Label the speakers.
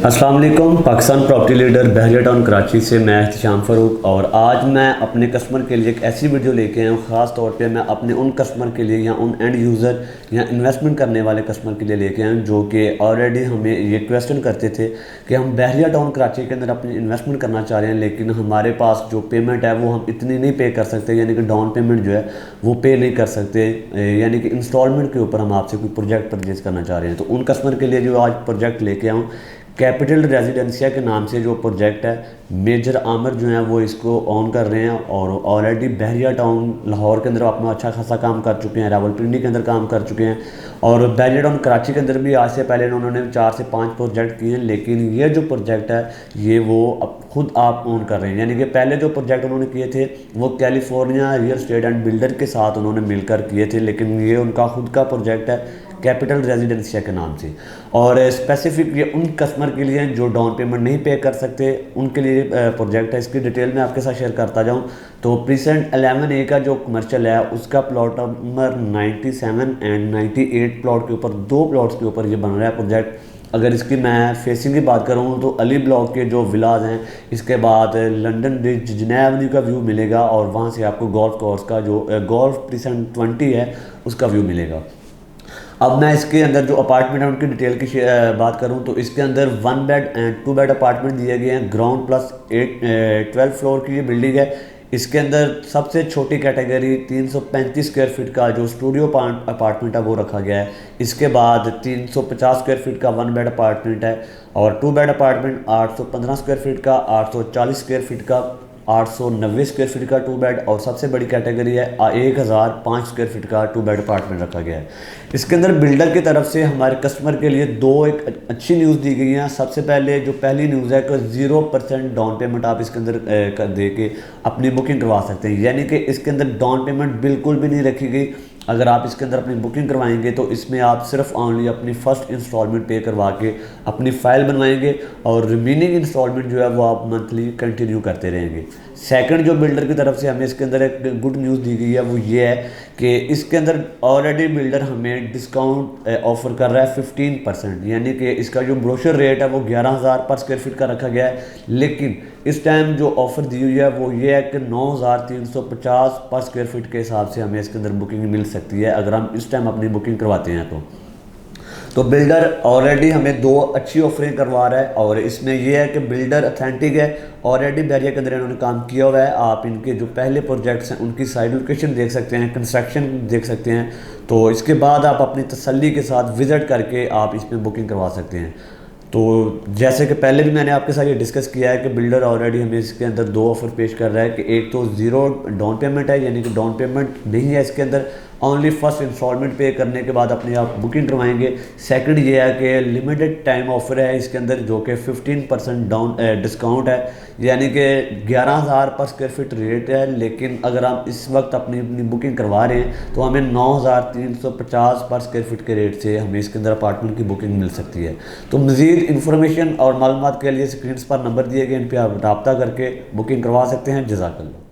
Speaker 1: अस्सलाम वालेकुम। Pakistan property leader बहरिया town Karachi से मैं एहतशाम फ़ारूक और आज मैं अपने कस्टमर के लिए एक ऐसी वीडियो लेके आया हूँ। ख़ास तौर पे मैं अपने उन कस्टमर के लिए या उन एंड यूज़र या इन्वेस्टमेंट करने वाले कस्टमर के लिए लेके आया हूँ जो कि ऑलरेडी हमें ये क्वेश्चन करते थे कि हम बहरिया टाउन कराची के अंदर अपनी इन्वेस्टमेंट करना चाह रहे हैं, लेकिन हमारे पास जो पेमेंट है वो हम इतनी नहीं पे कर सकते, यानी कि डाउन पेमेंट जो है वो पे नहीं कर सकते, यानी कि इंस्टॉलमेंट के ऊपर हम आपसे कोई प्रोजेक्ट परचेज़ करना चाह रहे हैं। तो उन कस्टमर के लिए जो आज प्रोजेक्ट लेके आऊँ, कैपिटल रेजिडेंसिया के नाम से जो प्रोजेक्ट है, मेजर आमिर जो है वो इसको ऑन कर रहे हैं और ऑलरेडी बहरिया टाउन लाहौर के अंदर अपना अच्छा खासा काम कर चुके हैं, रावलपिंडी के अंदर काम कर चुके हैं और बहरिया टाउन कराची के अंदर भी आज से पहले उन्होंने 4 से 5 प्रोजेक्ट किए हैं। लेकिन ये जो प्रोजेक्ट है ये वो अब खुद आप ऑन कर रहे हैं, यानी कि पहले जो प्रोजेक्ट उन्होंने किए थे वो California real estate and builder के साथ उन्होंने मिलकर किए थे, लेकिन ये उनका खुद का प्रोजेक्ट है कैपिटल रेजिडेंसिया के नाम से। और स्पेसिफिक ये उन कस्टमर के लिए जो डाउन पेमेंट नहीं पे कर सकते उनके लिए प्रोजेक्ट है। इसकी डिटेल में आपके साथ शेयर करता जाऊं तो प्रीसेंट 11A का जो कमर्शियल है उसका प्लॉट नंबर 97 एंड 98 प्लॉट के ऊपर, 2 प्लॉट्स के ऊपर ये बन रहा है प्रोजेक्ट। अगर इसकी मैं फेसिंग की बात करूँ तो अली ब्लॉक के जो विलाज हैं, इसके बाद लंदन ब्रिज जिना एवेन्यू का व्यू मिलेगा और वहाँ से आपको गोल्फ कोर्स का जो गोल्फ प्रीसेंट 20 है उसका व्यू मिलेगा। अब मैं इसके अंदर जो अपार्टमेंट है उनकी डिटेल की बात करूं तो इसके अंदर 1 बेड एंड 2 बेड अपार्टमेंट दिए गए हैं। ग्राउंड प्लस 12 फ्लोर की ये बिल्डिंग है। इसके अंदर सबसे छोटी कैटेगरी 335 स्क्वायर फीट का जो स्टूडियो अपार्टमेंट है वो रखा गया है। इसके बाद 350 स्क्वायर फीट का 1 बेड अपार्टमेंट है और 2 बेड अपार्टमेंट 815 स्क्वायर फीट का, 840 स्क्वायर फीट का, 890 स्क्वायर फीट का 2 बेड और सबसे बड़ी कैटेगरी है 1005 स्क्वायर फीट का 2 बेड अपार्टमेंट रखा गया है। इसके अंदर बिल्डर की तरफ से हमारे कस्टमर के लिए एक अच्छी न्यूज़ दी गई है। सबसे पहले जो पहली न्यूज़ है कि 0% डाउन पेमेंट आप इसके अंदर दे के अपनी बुकिंग करवा सकते हैं, यानी कि इसके अंदर डाउन पेमेंट बिल्कुल भी नहीं रखी गई। अगर आप इसके अंदर अपनी बुकिंग करवाएंगे तो इसमें आप सिर्फ ओनली अपनी फ़र्स्ट इंस्टॉलमेंट पे करवा के अपनी फ़ाइल बनवाएंगे और रिमेनिंग इंस्टॉलमेंट जो है वो आप मंथली कंटिन्यू करते रहेंगे। सेकंड जो बिल्डर की तरफ से हमें इसके अंदर एक गुड न्यूज़ दी गई है वो ये है कि इसके अंदर ऑलरेडी बिल्डर हमें डिस्काउंट ऑफ़र कर रहा है 15%, यानी कि इसका जो ब्रोशर रेट है वो 11,000 पर स्क्वायर फीट का रखा गया है, लेकिन इस टाइम जो ऑफ़र दी हुई है वो ये है कि 9,350 पर स्क्वायर फीट के हिसाब से हमें इसके अंदर बुकिंग मिल सकती है अगर हम इस टाइम अपनी बुकिंग करवाते हैं। तो बिल्डर ऑलरेडी हमें 2 अच्छी ऑफरिंग करवा रहा है और इसमें यह है कि बिल्डर अथेंटिक है, ऑलरेडी बहरिया के अंदर इन्होंने काम किया हुआ है। आप इनके जो पहले प्रोजेक्ट्स हैं उनकी साइड लोकेशन देख सकते हैं, कंस्ट्रक्शन देख सकते हैं, तो इसके बाद आप अपनी तसल्ली के साथ विज़िट करके आप इसमें बुकिंग करवा सकते हैं। तो जैसे कि पहले भी मैंने आपके साथ ये डिस्कस किया है कि बिल्डर ऑलरेडी हमें इसके अंदर 2 ऑफ़र पेश कर रहा है कि एक तो 0 डाउन पेमेंट है, यानी कि डाउन पेमेंट नहीं है इसके अंदर, ओनली फर्स्ट इंस्टॉलमेंट पे करने के बाद अपने आप बुकिंग करवाएंगे। सेकंड ये है कि लिमिटेड टाइम ऑफर है इसके अंदर जो कि 15% डाउन डिस्काउंट है, यानी कि 11,000 पर स्क्वायर फीट रेट है, लेकिन अगर आप इस वक्त अपनी बुकिंग करवा रहे हैं तो हमें 9,350 पर स्क्वायर फीट के रेट से हमें इसके अंदर अपार्टमेंट की बुकिंग मिल सकती है। तो मज़ीद इन्फॉर्मेशन और मालूमात के लिए स्क्रीन पर नंबर दिए गए, इन पर आप रब्ता करके बुकिंग करवा सकते हैं। जज़ाकल्लाह।